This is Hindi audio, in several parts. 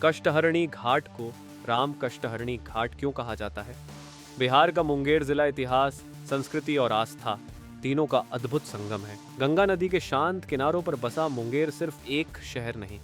कष्टहरणी घाट को राम कष्टहरणी घाट क्यों कहा जाता है? बिहार का मुंगेर जिला इतिहास, संस्कृति और आस्था तीनों का अद्भुत संगम है। गंगा नदी के शांत किनारों पर बसा मुंगेर सिर्फ एक शहर नहीं,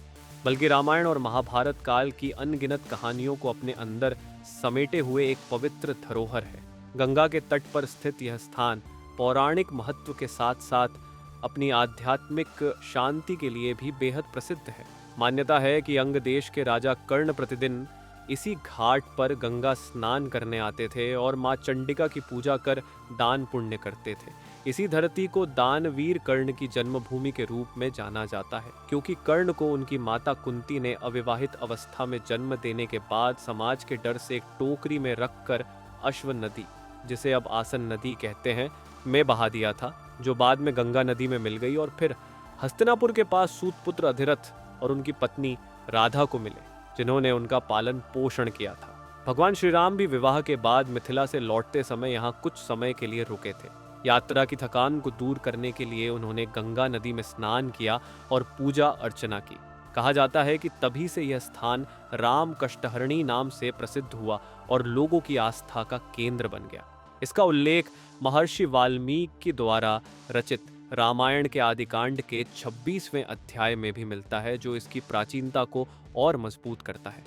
बल्कि रामायण और महाभारत काल की अनगिनत कहानियों को अपने अंदर समेटे हुए एक पवित्र धरोहर है। गंगा के तट पर स्थित यह स्थान पौराणिक महत्व के साथ साथ अपनी आध्यात्मिक शांति के लिए भी बेहद प्रसिद्ध है। मान्यता है कि अंग देश के राजा कर्ण प्रतिदिन इसी घाट पर गंगा स्नान करने आते थे और मां चंडिका की पूजा कर दान पुण्य करते थे। इसी धरती को दानवीर कर्ण की जन्मभूमि के रूप में जाना जाता है, क्योंकि कर्ण को उनकी माता कुंती ने अविवाहित अवस्था में जन्म देने के बाद समाज के डर से एक टोकरी में रखकर अश्व नदी, जिसे अब आसन नदी कहते हैं, में बहा दिया था, जो बाद में गंगा नदी में मिल गई और फिर हस्तिनापुर के पास सूतपुत्र अधिरथ और उनकी पत्नी राधा को मिले, जिन्होंने उनका पालन पोषण किया था। भगवान श्री राम भी विवाह के बाद मिथिला से लौटते समय यहाँ कुछ समय के लिए रुके थे। यात्रा की थकान को दूर करने के लिए उन्होंने गंगा नदी में स्नान किया और पूजा अर्चना की। कहा जाता है कि तभी से यह स्थान राम कष्टहरणी नाम से प्रसिद्ध हुआ और लोगों की आस्था का केंद्र बन गया। इसका उल्लेख महर्षि वाल्मीकि द्वारा रचित रामायण के आदिकांड के 26वें अध्याय में भी मिलता है, जो इसकी प्राचीनता को और मजबूत करता है।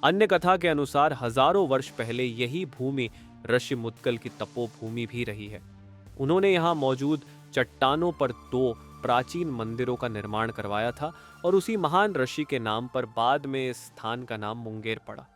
अन्य कथा के अनुसार हजारों वर्ष पहले यही भूमि ऋषि मुद्गल की तपोभूमि भी रही है। उन्होंने यहाँ मौजूद चट्टानों पर 2 प्राचीन मंदिरों का निर्माण करवाया था और उसी महान ऋषि के नाम पर बाद में इस स्थान का नाम मुंगेर पड़ा।